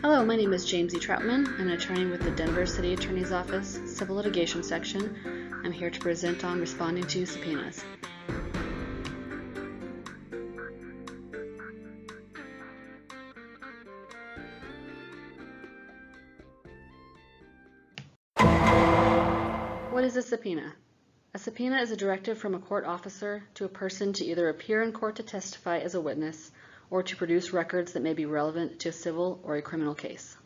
Hello, my name is James E. Troutman. I'm an attorney with the Denver City Attorney's Office, Civil Litigation Section. I'm here to present on responding to subpoenas. What is a subpoena? A subpoena is a directive from a court officer to a person to either appear in court to testify as a witness or to produce records that may be relevant to a civil or a criminal case.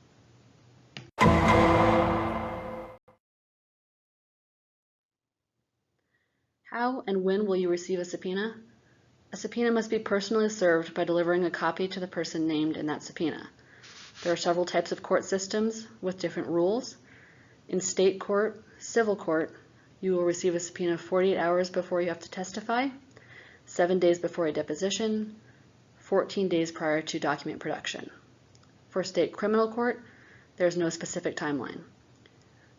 How and when will you receive a subpoena? A subpoena must be personally served by delivering a copy to the person named in that subpoena. There are several types of court systems with different rules. In state court, civil court, you will receive a subpoena 48 hours before you have to testify, 7 days before a deposition, 14 days prior to document production. For state criminal court, there is no specific timeline.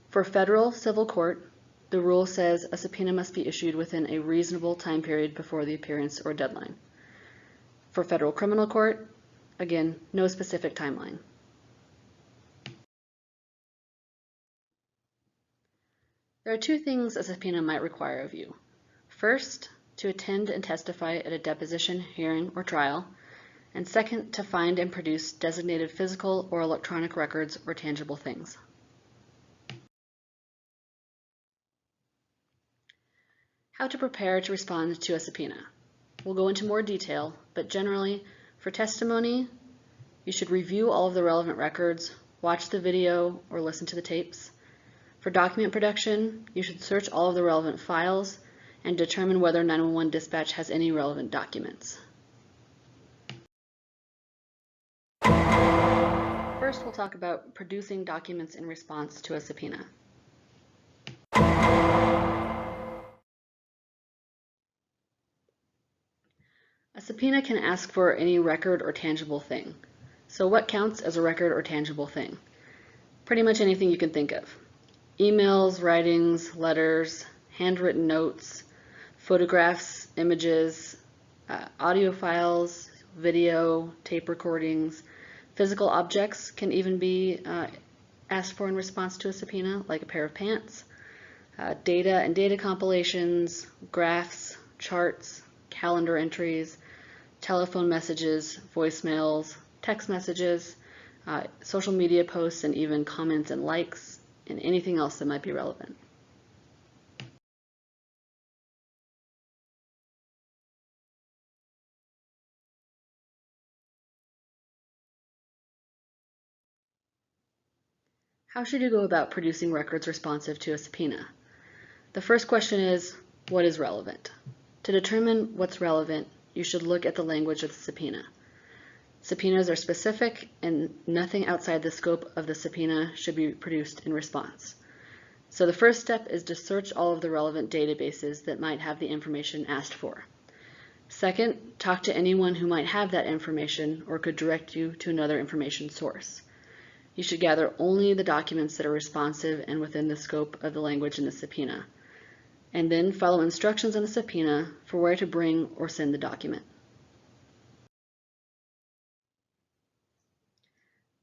For federal civil court, the rule says a subpoena must be issued within a reasonable time period before the appearance or deadline. For federal criminal court, again, no specific timeline. There are two things a subpoena might require of you. First, to attend and testify at a deposition, hearing, or trial, and second, to find and produce designated physical or electronic records or tangible things. How to prepare to respond to a subpoena. We'll go into more detail, but generally, for testimony, you should review all of the relevant records, watch the video or listen to the tapes. For document production, you should search all of the relevant files and determine whether 911 dispatch has any relevant documents. First, we'll talk about producing documents in response to a subpoena. A subpoena can ask for any record or tangible thing. So what counts as a record or tangible thing? Pretty much anything you can think of. Emails, writings, letters, handwritten notes, photographs, images, audio files, video, tape recordings. Physical objects can even be asked for in response to a subpoena, like a pair of pants. Data and data compilations, graphs, charts, calendar entries, telephone messages, voicemails, text messages, social media posts, and even comments and likes, and anything else that might be relevant. How should you go about producing records responsive to a subpoena? The first question is, what is relevant? To determine what's relevant, you should look at the language of the subpoena. Subpoenas are specific, and nothing outside the scope of the subpoena should be produced in response. So the first step is to search all of the relevant databases that might have the information asked for. Second, talk to anyone who might have that information or could direct you to another information source. You should gather only the documents that are responsive and within the scope of the language in the subpoena, and then follow instructions on the subpoena for where to bring or send the document.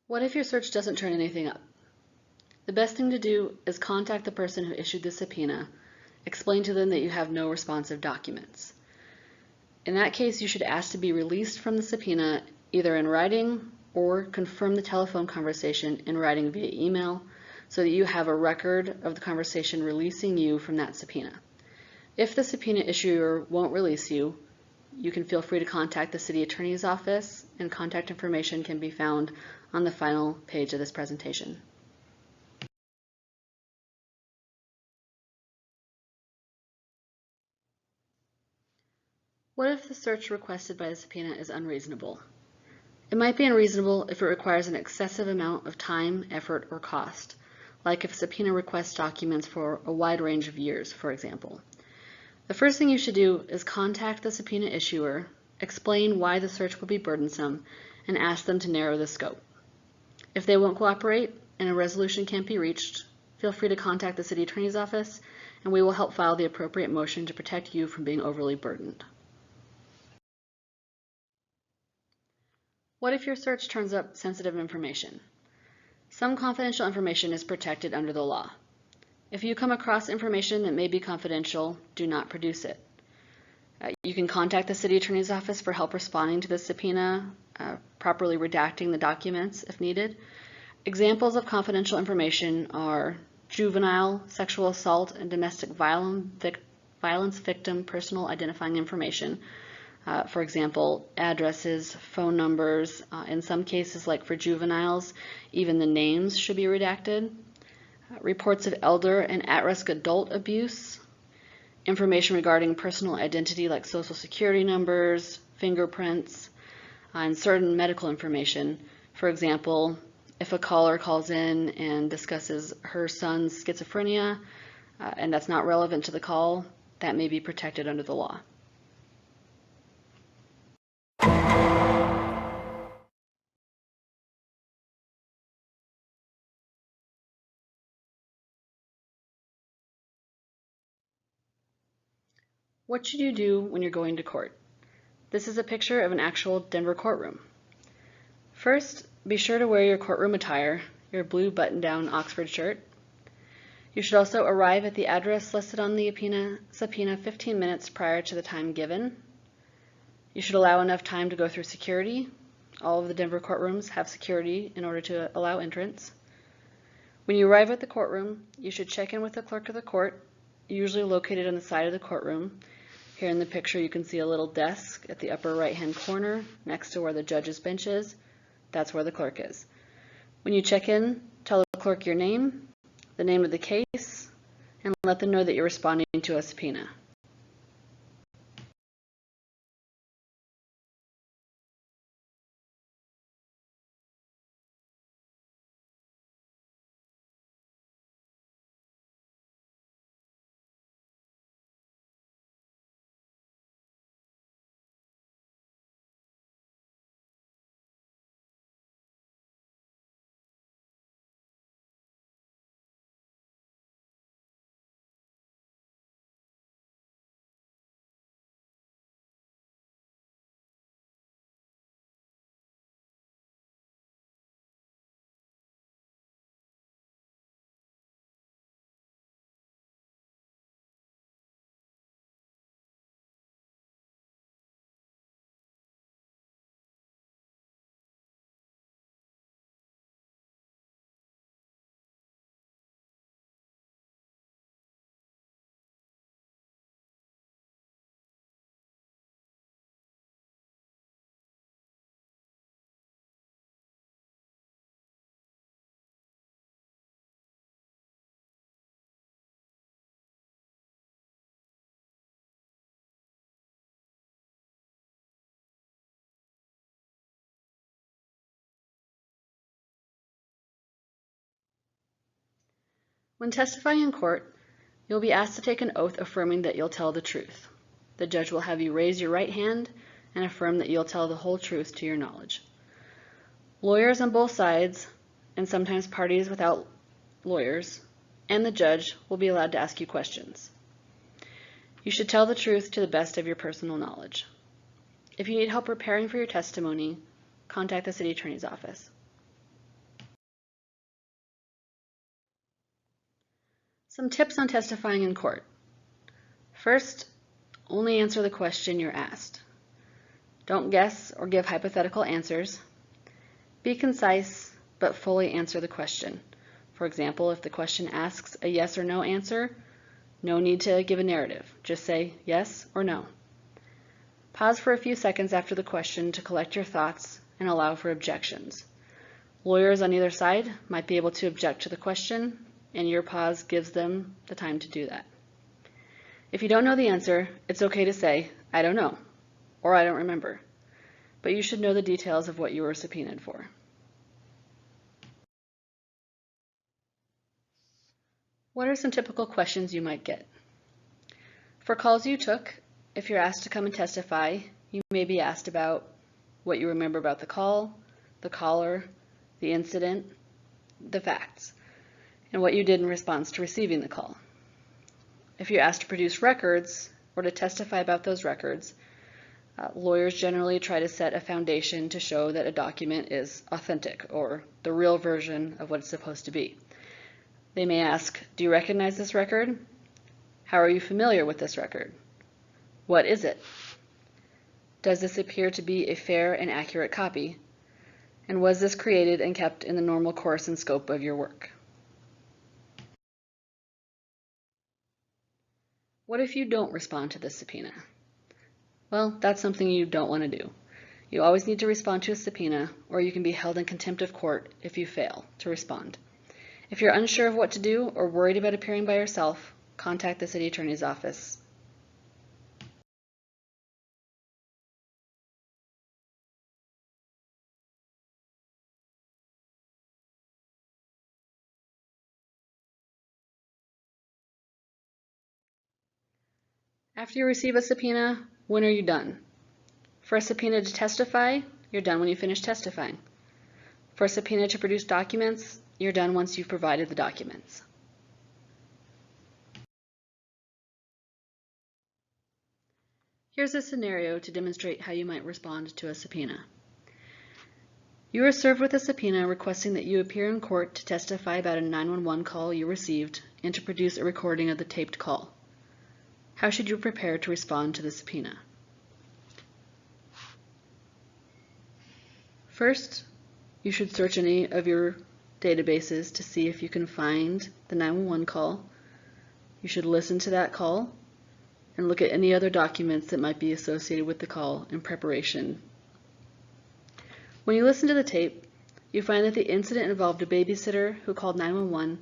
What if your search doesn't turn anything up? The best thing to do is contact the person who issued the subpoena, explain to them that you have no responsive documents. In that case, you should ask to be released from the subpoena either in writing or confirm the telephone conversation in writing via email so that you have a record of the conversation releasing you from that subpoena. If the subpoena issuer won't release you, you can feel free to contact the city attorney's office, and contact information can be found on the final page of this presentation. What if the search requested by the subpoena is unreasonable? It might be unreasonable if it requires an excessive amount of time, effort, or cost, like if a subpoena requests documents for a wide range of years, for example. The first thing you should do is contact the subpoena issuer, explain why the search will be burdensome, and ask them to narrow the scope. If they won't cooperate and a resolution can't be reached, feel free to contact the city attorney's office, and we will help file the appropriate motion to protect you from being overly burdened. What if your search turns up sensitive information? Some confidential information is protected under the law. If you come across information that may be confidential, do not produce it. You can contact the city attorney's office for help responding to the subpoena, properly redacting the documents if needed. Examples of confidential information are juvenile, sexual assault, and domestic violence victim personal identifying information. For example, addresses, phone numbers. In some cases, like for juveniles, even the names should be redacted. Reports of elder and at-risk adult abuse. Information regarding personal identity like social security numbers, fingerprints, and certain medical information. For example, if a caller calls in and discusses her son's schizophrenia, and that's not relevant to the call, that may be protected under the law. What should you do when you're going to court? This is a picture of an actual Denver courtroom. First, be sure to wear your courtroom attire, your blue button-down Oxford shirt. You should also arrive at the address listed on the subpoena 15 minutes prior to the time given. You should allow enough time to go through security. All of the Denver courtrooms have security in order to allow entrance. When you arrive at the courtroom, you should check in with the clerk of the court, usually located on the side of the courtroom. Here in the picture you can see a little desk at the upper right-hand corner next to where the judge's bench is. That's where the clerk is. When you check in, tell the clerk your name, the name of the case, and let them know that you're responding to a subpoena. When testifying in court, you'll be asked to take an oath affirming that you'll tell the truth. The judge will have you raise your right hand and affirm that you'll tell the whole truth to your knowledge. Lawyers on both sides, and sometimes parties without lawyers, and the judge will be allowed to ask you questions. You should tell the truth to the best of your personal knowledge. If you need help preparing for your testimony, contact the city attorney's office. Some tips on testifying in court. First, only answer the question you're asked. Don't guess or give hypothetical answers. Be concise, but fully answer the question. For example, if the question asks a yes or no answer, no need to give a narrative. Just say yes or no. Pause for a few seconds after the question to collect your thoughts and allow for objections. Lawyers on either side might be able to object to the question, and your pause gives them the time to do that. If you don't know the answer, it's okay to say, I don't know, or I don't remember, but you should know the details of what you were subpoenaed for. What are some typical questions you might get? For calls you took, if you're asked to come and testify, you may be asked about what you remember about the call, the caller, the incident, the facts, and what you did in response to receiving the call. If you're asked to produce records or to testify about those records, Lawyers generally try to set a foundation to show that a document is authentic or the real version of what it's supposed to be. They may ask, do you recognize this record? How are you familiar with this record? What is it? Does this appear to be a fair and accurate copy? And was this created and kept in the normal course and scope of your work? What if you don't respond to the subpoena? Well, that's something you don't want to do. You always need to respond to a subpoena, or you can be held in contempt of court if you fail to respond. If you're unsure of what to do or worried about appearing by yourself, contact the city attorney's office. After you receive a subpoena, when are you done? For a subpoena to testify, you're done when you finish testifying. For a subpoena to produce documents, you're done once you've provided the documents. Here's a scenario to demonstrate how you might respond to a subpoena. You are served with a subpoena requesting that you appear in court to testify about a 911 call you received and to produce a recording of the taped call. How should you prepare to respond to the subpoena? First, you should search any of your databases to see if you can find the 911 call. You should listen to that call and look at any other documents that might be associated with the call in preparation. When you listen to the tape, you find that the incident involved a babysitter who called 911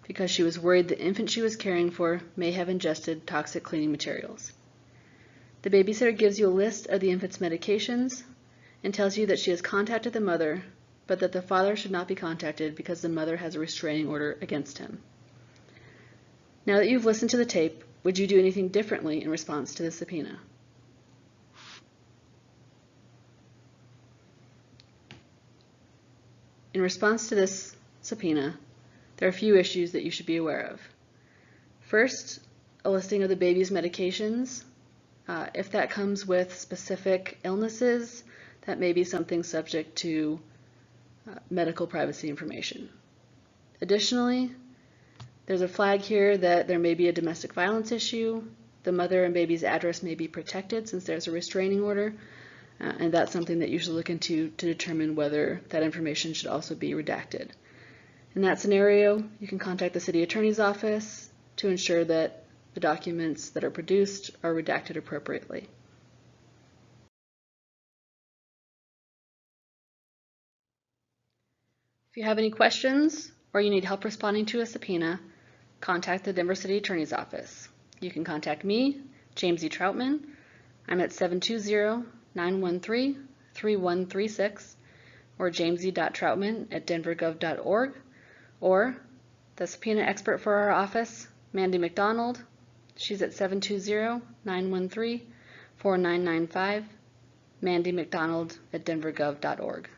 because she was worried the infant she was caring for may have ingested toxic cleaning materials. The babysitter gives you a list of the infant's medications and tells you that she has contacted the mother, but that the father should not be contacted because the mother has a restraining order against him. Now that you've listened to the tape, would you do anything differently in response to the subpoena? In response to this subpoena, there are a few issues that you should be aware of. First, a listing of the baby's medications. If that comes with specific illnesses, that may be something subject to medical privacy information. Additionally, there's a flag here that there may be a domestic violence issue. The mother and baby's address may be protected since there's a restraining order, and that's something that you should look into to determine whether that information should also be redacted. In that scenario, you can contact the city attorney's office to ensure that the documents that are produced are redacted appropriately. If you have any questions or you need help responding to a subpoena, contact the Denver City Attorney's Office. You can contact me, James E. Troutman. I'm at 720-913-3136 or jamese.troutman@denvergov.org, or the subpoena expert for our office, Mandy McDonald. She's at 720-913-4995, mandymcdonald@denvergov.org.